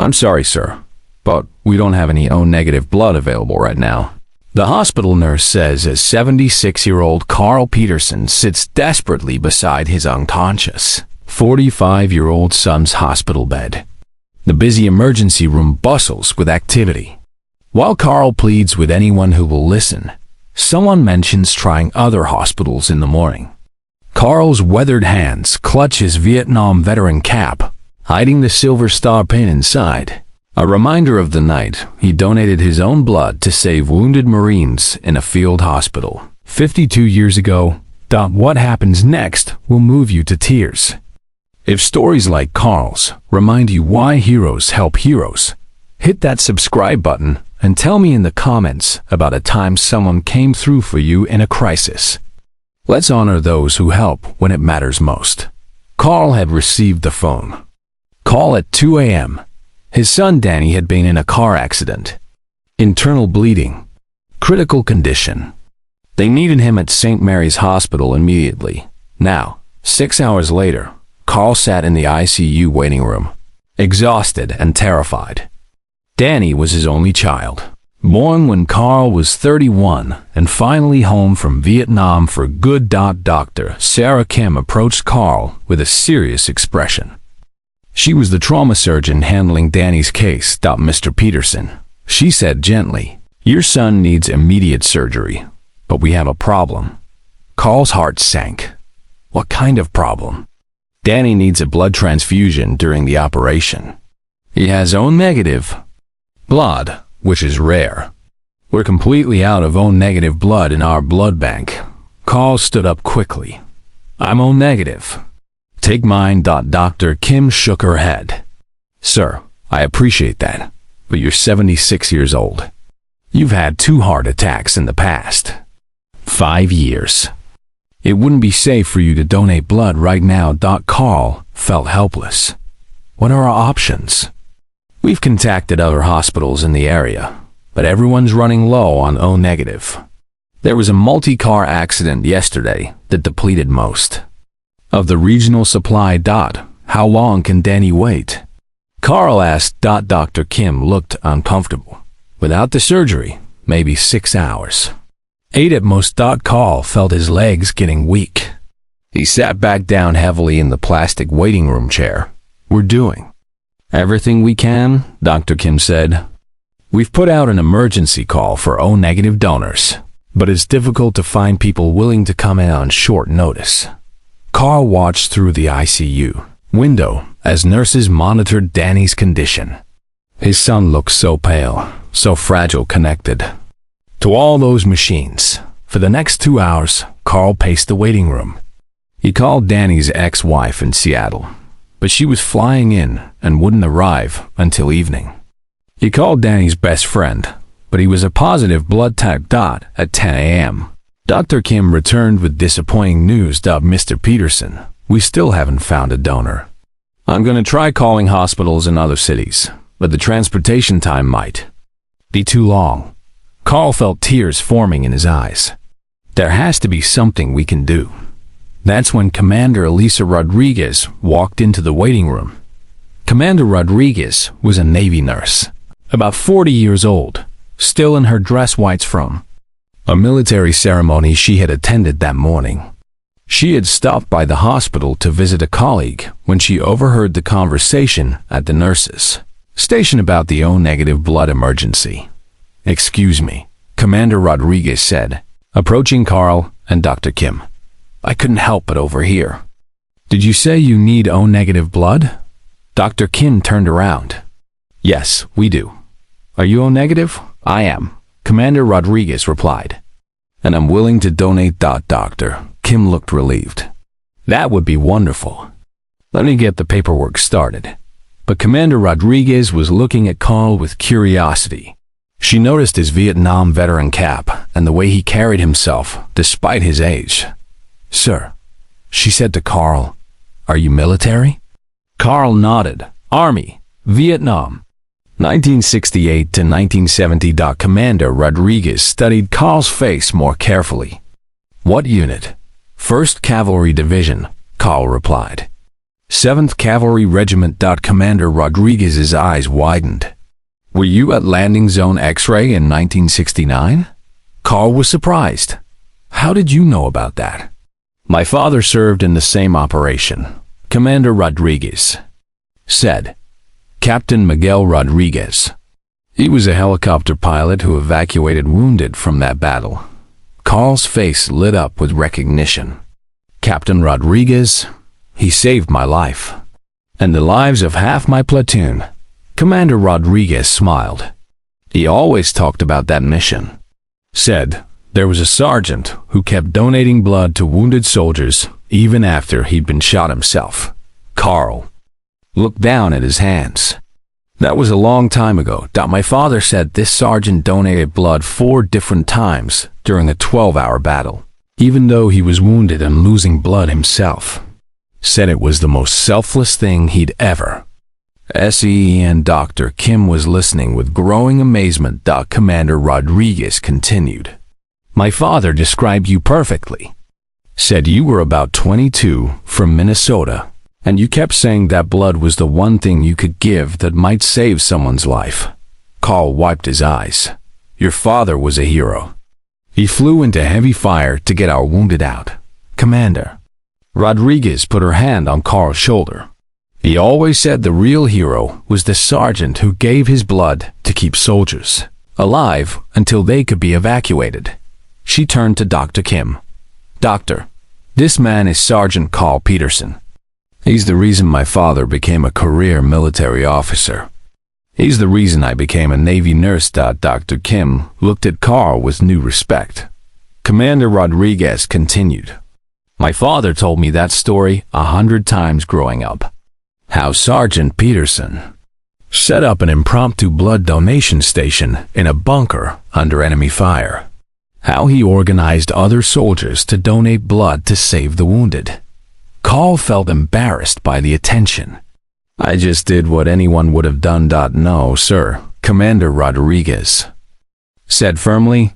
I'm sorry, sir, but we don't have any O-negative blood available right now. The hospital nurse says as 76-year-old Carl Peterson sits desperately beside his unconscious 45-year-old son's hospital bed. The busy emergency room bustles with activity. While Carl pleads with anyone who will listen, someone mentions trying other hospitals in the morning. Carl's weathered hands clutch his Vietnam veteran cap, hiding the silver star pin inside. A reminder of the night he donated his own blood to save wounded Marines in a field hospital 52 years ago. What happens next will move you to tears. If stories like Carl's remind you why heroes help heroes, hit that subscribe button and tell me in the comments about a time someone came through for you in a crisis. Let's honor those who help when it matters most. Carl had received the phone call at 2 a.m. His son Danny had been in a car accident. Internal bleeding. Critical condition. They needed him at St. Mary's Hospital immediately. Now, 6 hours later, Carl sat in the ICU waiting room, exhausted and terrified. Danny was his only child, born when Carl was 31 and finally home from Vietnam for good. Dr. Sarah Kim approached Carl with a serious expression. She was the trauma surgeon handling Danny's case. Mr. Peterson, she said gently, your son needs immediate surgery, but we have a problem. Carl's heart sank. What kind of problem? Danny needs a blood transfusion during the operation. He has O-negative blood, which is rare. We're completely out of O-negative blood in our blood bank. Carl stood up quickly. I'm O-negative. Take mine. Dr. Kim shook her head. Sir, I appreciate that, but you're 76 years old. You've had 2 heart attacks in the past 5 years. It wouldn't be safe for you to donate blood right now. Carl felt helpless. What are our options? We've contacted other hospitals in the area, but everyone's running low on O-negative. There was a multi-car accident yesterday that depleted most of the regional supply. How long can Danny wait? Carl asked. Dr. Kim looked uncomfortable. Without the surgery, maybe 6 hours. 8 at most. Carl felt his legs getting weak. He sat back down heavily in the plastic waiting room chair. We're doing everything we can, Dr. Kim said. We've put out an emergency call for O-negative donors, but it's difficult to find people willing to come in on short notice. Carl watched through the ICU window as nurses monitored Danny's condition. His son looked so pale, so fragile. Connected to all those machines. For the next 2 hours, Carl paced the waiting room. He called Danny's ex-wife in Seattle, but she was flying in and wouldn't arrive until evening. He called Danny's best friend, but he was a positive blood type. At 10 a.m., Dr. Kim returned with disappointing news. Mr. Peterson, we still haven't found a donor. I'm going to try calling hospitals in other cities, but the transportation time might be too long. Carl felt tears forming in his eyes. There has to be something we can do. That's when Commander Elisa Rodriguez walked into the waiting room. Commander Rodriguez was a Navy nurse, about 40 years old, still in her dress whites from a military ceremony she had attended that morning. She had stopped by the hospital to visit a colleague when she overheard the conversation at the nurses' station about the O-negative blood emergency. Excuse me, Commander Rodriguez said, approaching Carl and Dr. Kim. I couldn't help but overhear. Did you say you need O-negative blood? Dr. Kim turned around. Yes, we do. Are you O-negative? I am, Commander Rodriguez replied. And I'm willing to donate. Dr. Kim looked relieved. That would be wonderful. Let me get the paperwork started. But Commander Rodriguez was looking at Carl with curiosity. She noticed his Vietnam veteran cap and the way he carried himself despite his age. Sir, she said to Carl, are you military? Carl nodded. Army, Vietnam. 1968 to 1970. Commander Rodriguez studied Carl's face more carefully. What unit? 1st Cavalry Division, Carl replied. 7th Cavalry Regiment. Commander Rodriguez's eyes widened. Were you at Landing Zone X-Ray in 1969? Carl was surprised. How did you know about that? My father served in the same operation, Commander Rodriguez said. Captain Miguel Rodriguez. He was a helicopter pilot who evacuated wounded from that battle. Carl's face lit up with recognition. Captain Rodriguez, he saved my life, and the lives of half my platoon. Commander Rodriguez smiled. He always talked about that mission. Said there was a sergeant who kept donating blood to wounded soldiers even after he'd been shot himself. Carl looked down at his hands. That was a long time ago. My father said this sergeant donated blood 4 different times during a 12-hour battle, even though he was wounded and losing blood himself. Said it was the most selfless thing he'd ever. And Dr. Kim was listening with growing amazement. Commander Rodriguez continued. My father described you perfectly. Said you were about 22, from Minnesota, and you kept saying that blood was the one thing you could give that might save someone's life. Carl wiped his eyes. Your father was a hero. He flew into heavy fire to get our wounded out. Commander. Rodriguez put her hand on Carl's shoulder. He always said the real hero was the sergeant who gave his blood to keep soldiers alive until they could be evacuated. She turned to Dr. Kim. Doctor, this man is Sergeant Carl Peterson. He's the reason my father became a career military officer. He's the reason I became a Navy nurse. Dr. Kim looked at Carl with new respect. Commander Rodriguez continued. My father told me that story 100 times growing up. How Sergeant Peterson set up an impromptu blood donation station in a bunker under enemy fire. How he organized other soldiers to donate blood to save the wounded. Carl felt embarrassed by the attention. I just did what anyone would have done. No, sir, Commander Rodriguez said firmly.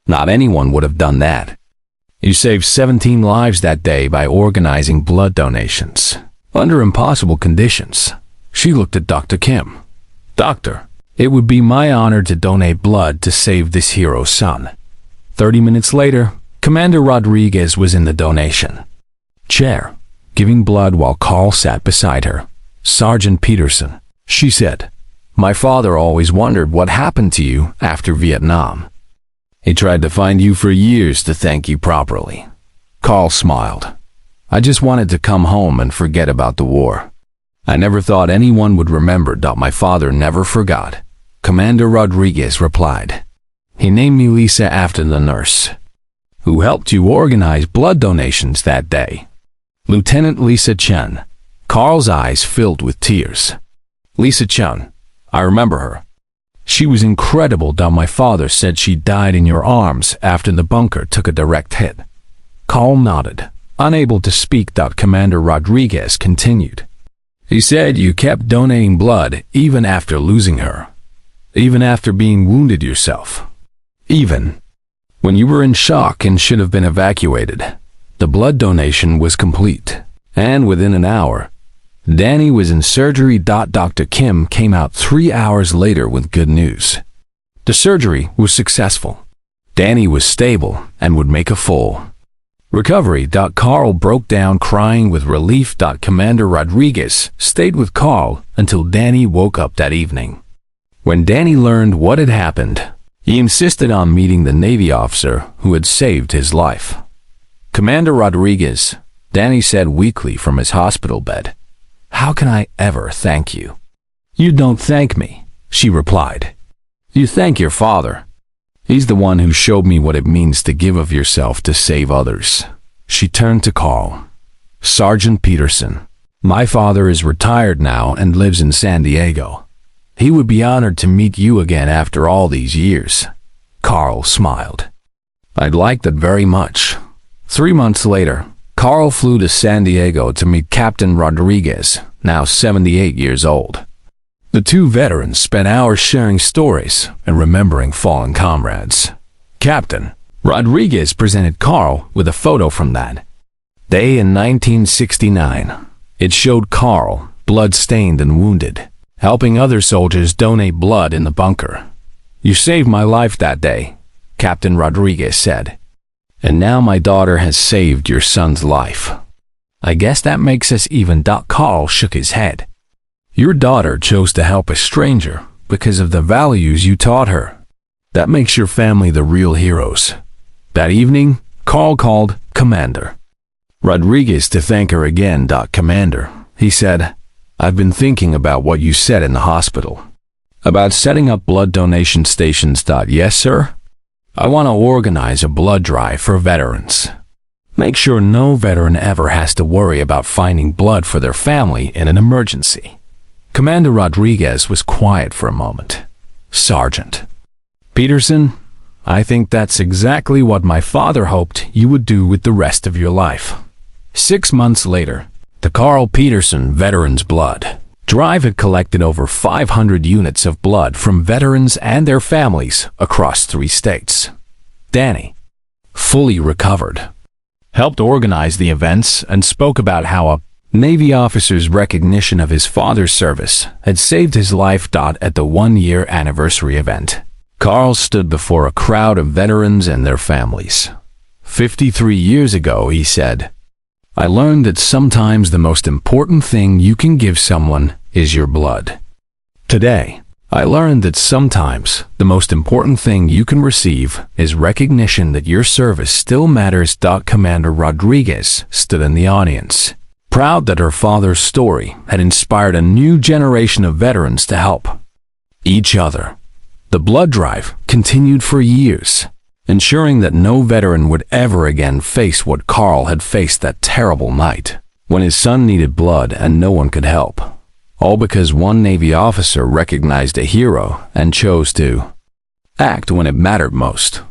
Not anyone would have done that. You saved 17 lives that day by organizing blood donations under impossible conditions. She looked at Dr. Kim. Doctor, it would be my honor to donate blood to save this hero's son. 30 minutes later, Commander Rodriguez was in the donation chair, giving blood while Carl sat beside her. Sergeant Peterson, she said, my father always wondered what happened to you after Vietnam. He tried to find you for years to thank you properly. Carl smiled. I just wanted to come home and forget about the war. I never thought anyone would remember. My father never forgot. Commander Rodriguez replied. He named me Lisa after the nurse who helped you organize blood donations that day. Lieutenant Lisa Chen. Carl's eyes filled with tears. Lisa Chen, I remember her. She was incredible. My father said she died in your arms after the bunker took a direct hit. Carl nodded, unable to speak. Commander Rodriguez continued. He said you kept donating blood even after losing her, even after being wounded yourself. Even when you were in shock and should have been evacuated, the blood donation was complete, and within an hour, Danny was in surgery. Dr. Kim came out 3 hours later with good news. The surgery was successful. Danny was stable and would make a full recovery. Carl broke down crying with relief. Commander Rodriguez stayed with Carl until Danny woke up that evening. When Danny learned what had happened, he insisted on meeting the Navy officer who had saved his life. Commander Rodriguez, Danny said weakly from his hospital bed. How can I ever thank you? You don't thank me, she replied. You thank your father. He's the one who showed me what it means to give of yourself to save others. She turned to Carl. Sergeant Peterson, my father is retired now and lives in San Diego. He would be honored to meet you again after all these years. Carl smiled. I'd like that very much. 3 months later, Carl flew to San Diego to meet Captain Rodriguez, now 78 years old. The two veterans spent hours sharing stories and remembering fallen comrades. Captain Rodriguez presented Carl with a photo from that day in 1969. It showed Carl, blood-stained and wounded, helping other soldiers donate blood in the bunker. "You saved my life that day," Captain Rodriguez said. "And now my daughter has saved your son's life. I guess that makes us even." Carl shook his head. "Your daughter chose to help a stranger because of the values you taught her. That makes your family the real heroes." That evening, Carl called Commander Rodriguez to thank her again. "Commander," he said, "I've been thinking about what you said in the hospital. About setting up blood donation stations." "Yes, sir. I want to organize a blood drive for veterans. Make sure no veteran ever has to worry about finding blood for their family in an emergency." Commander Rodriguez was quiet for a moment. "Sergeant Peterson, I think that's exactly what my father hoped you would do with the rest of your life." 6 months later, the Carl Peterson Veterans Blood Drive had collected over 500 units of blood from veterans and their families across 3 states. Danny, fully recovered, helped organize the events and spoke about how a Navy officer's recognition of his father's service had saved his life. At the 1-year anniversary event, Carl stood before a crowd of veterans and their families. 53 years ago, he said, "I learned that sometimes the most important thing you can give someone is your blood. Today, I learned that sometimes the most important thing you can receive is recognition that your service still matters." Commander Rodriguez stood in the audience, proud that her father's story had inspired a new generation of veterans to help each other. The blood drive continued for years, ensuring that no veteran would ever again face what Carl had faced that terrible night, when his son needed blood and no one could help. All because one Navy officer recognized a hero and chose to act when it mattered most.